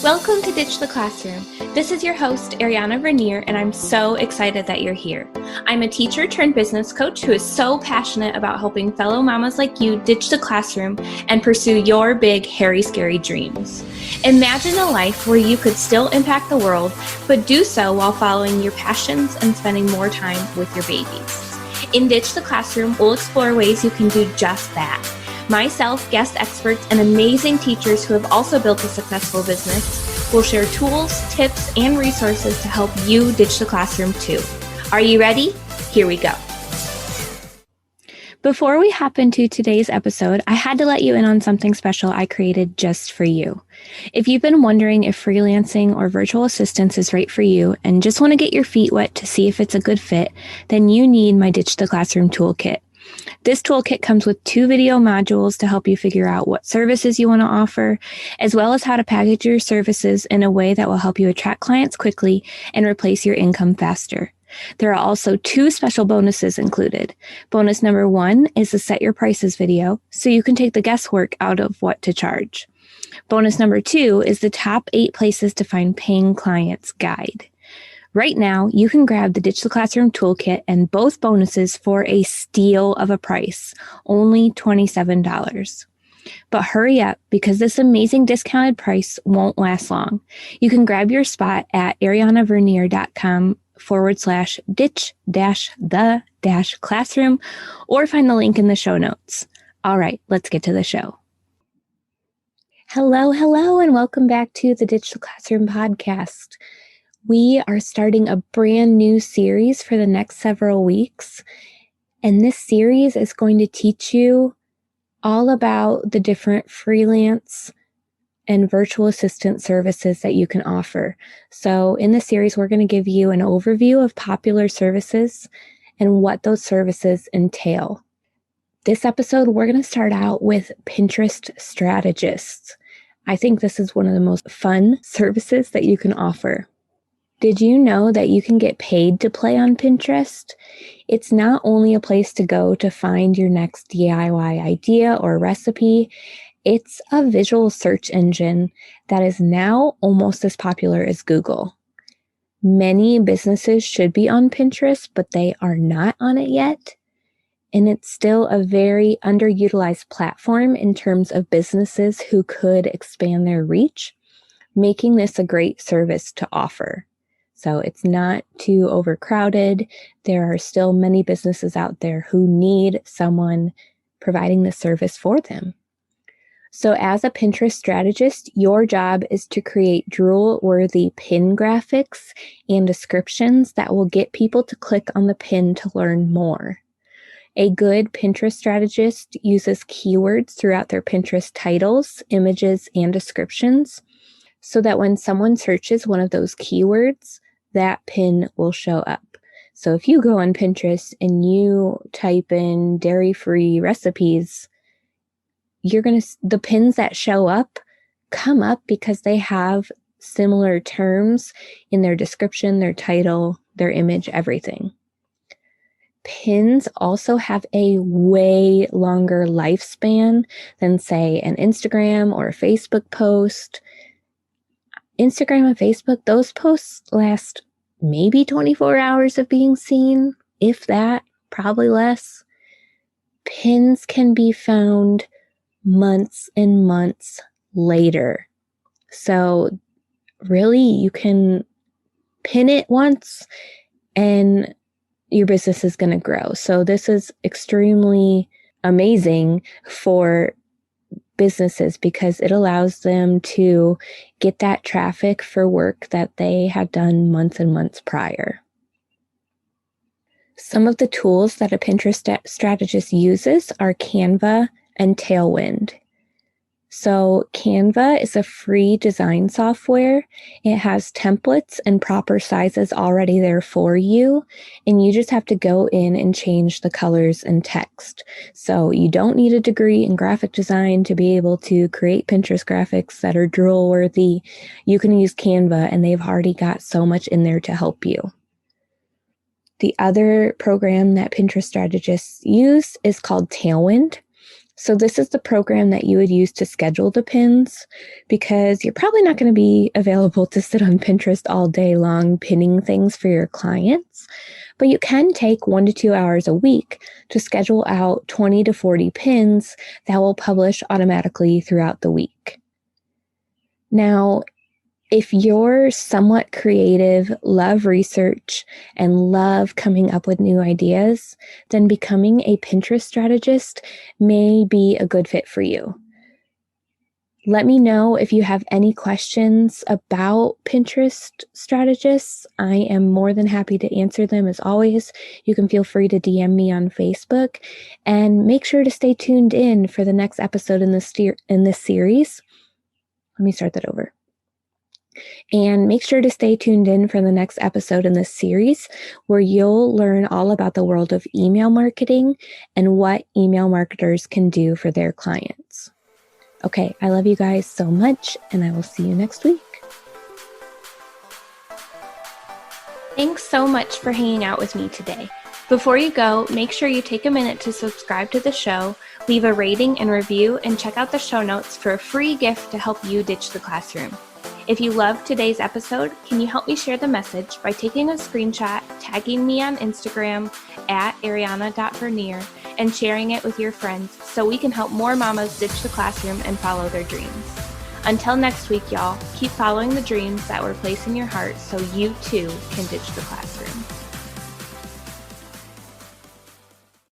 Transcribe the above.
Welcome to Ditch the Classroom. This is your host, Ariana Vernier, and I'm so excited that you're here. I'm a teacher turned business coach who is so passionate about helping fellow mamas like you ditch the classroom and pursue your big, hairy, scary dreams. Imagine a life where you could still impact the world, but do so while following your passions and spending more time with your babies. In Ditch the Classroom, we'll explore ways you can do just that. Myself, guest experts, and amazing teachers who have also built a successful business will share tools, tips, and resources to help you ditch the classroom too. Are you ready? Here we go. Before we hop into today's episode, I had to let you in on something special I created just for you. If you've been wondering if freelancing or virtual assistance is right for you and just want to get your feet wet to see if it's a good fit, then you need my Ditch the Classroom toolkit. This toolkit comes with 2 video modules to help you figure out what services you want to offer, as well as how to package your services in a way that will help you attract clients quickly and replace your income faster. There are also 2 special bonuses included. Bonus number 1 is the Set Your Prices video, so you can take the guesswork out of what to charge. Bonus number 2 is the Top 8 Places to Find Paying Clients guide. Right now, you can grab the Ditch the Classroom toolkit and both bonuses for a steal of a price, only $27. But hurry up, because this amazing discounted price won't last long. You can grab your spot at arianavernier.com/ditch-the-classroom or find the link in the show notes. All right, let's get to the show. Hello, and welcome back to the Ditch the Classroom podcast. We are starting a brand new series for the next several weeks, and this series is going to teach you all about the different freelance and virtual assistant services that you can offer. So in this series, we're going to give you an overview of popular services and what those services entail. This episode, we're going to start out with Pinterest strategists. I think this is one of the most fun services that you can offer. Did you know that you can get paid to play on Pinterest? It's not only a place to go to find your next DIY idea or recipe, it's a visual search engine that is now almost as popular as Google. Many businesses should be on Pinterest, but they are not on it yet. And it's still a very underutilized platform in terms of businesses who could expand their reach, making this a great service to offer. So it's not too overcrowded. There are still many businesses out there who need someone providing the service for them. So as a Pinterest strategist, your job is to create drool-worthy pin graphics and descriptions that will get people to click on the pin to learn more. A good Pinterest strategist uses keywords throughout their Pinterest titles, images, and descriptions so that when someone searches one of those keywords, that pin will show up. So if you go on Pinterest and you type in dairy-free recipes, the pins that show up come up because they have similar terms in their description, their title, their image, everything. Pins also have a way longer lifespan than, say, an Instagram or a Facebook post. Instagram and Facebook, those posts last maybe 24 hours of being seen, if that, probably less. Pins can be found months and months later. So really, you can pin it once and your business is going to grow. So this is extremely amazing for businesses because it allows them to get that traffic for work that they have done months and months prior. Some of the tools that a Pinterest strategist uses are Canva and Tailwind. So Canva is a free design software. It has templates and proper sizes already there for you, and you just have to go in and change the colors and text. So you don't need a degree in graphic design to be able to create Pinterest graphics that are drool-worthy. You can use Canva, and they've already got so much in there to help you. The other program that Pinterest strategists use is called Tailwind. So this is the program that you would use to schedule the pins, because you're probably not going to be available to sit on Pinterest all day long pinning things for your clients, but you can take 1 to 2 hours a week to schedule out 20 to 40 pins that will publish automatically throughout the week. Now, if you're somewhat creative, love research, and love coming up with new ideas, then becoming a Pinterest strategist may be a good fit for you. Let me know if you have any questions about Pinterest strategists. I am more than happy to answer them. As always, you can feel free to DM me on Facebook, and make sure to stay tuned in for the next episode in this series. Let me start that over. And make sure to stay tuned in for the next episode in this series, where you'll learn all about the world of email marketing and what email marketers can do for their clients. Okay, I love you guys so much, and I will see you next week. Thanks so much for hanging out with me today. Before you go, make sure you take a minute to subscribe to the show, leave a rating and review, and check out the show notes for a free gift to help you ditch the classroom. If you loved today's episode, can you help me share the message by taking a screenshot, tagging me on Instagram @ariana.vernier, and sharing it with your friends so we can help more mamas ditch the classroom and follow their dreams. Until next week, y'all, keep following the dreams that were placed in your heart so you too can ditch the classroom.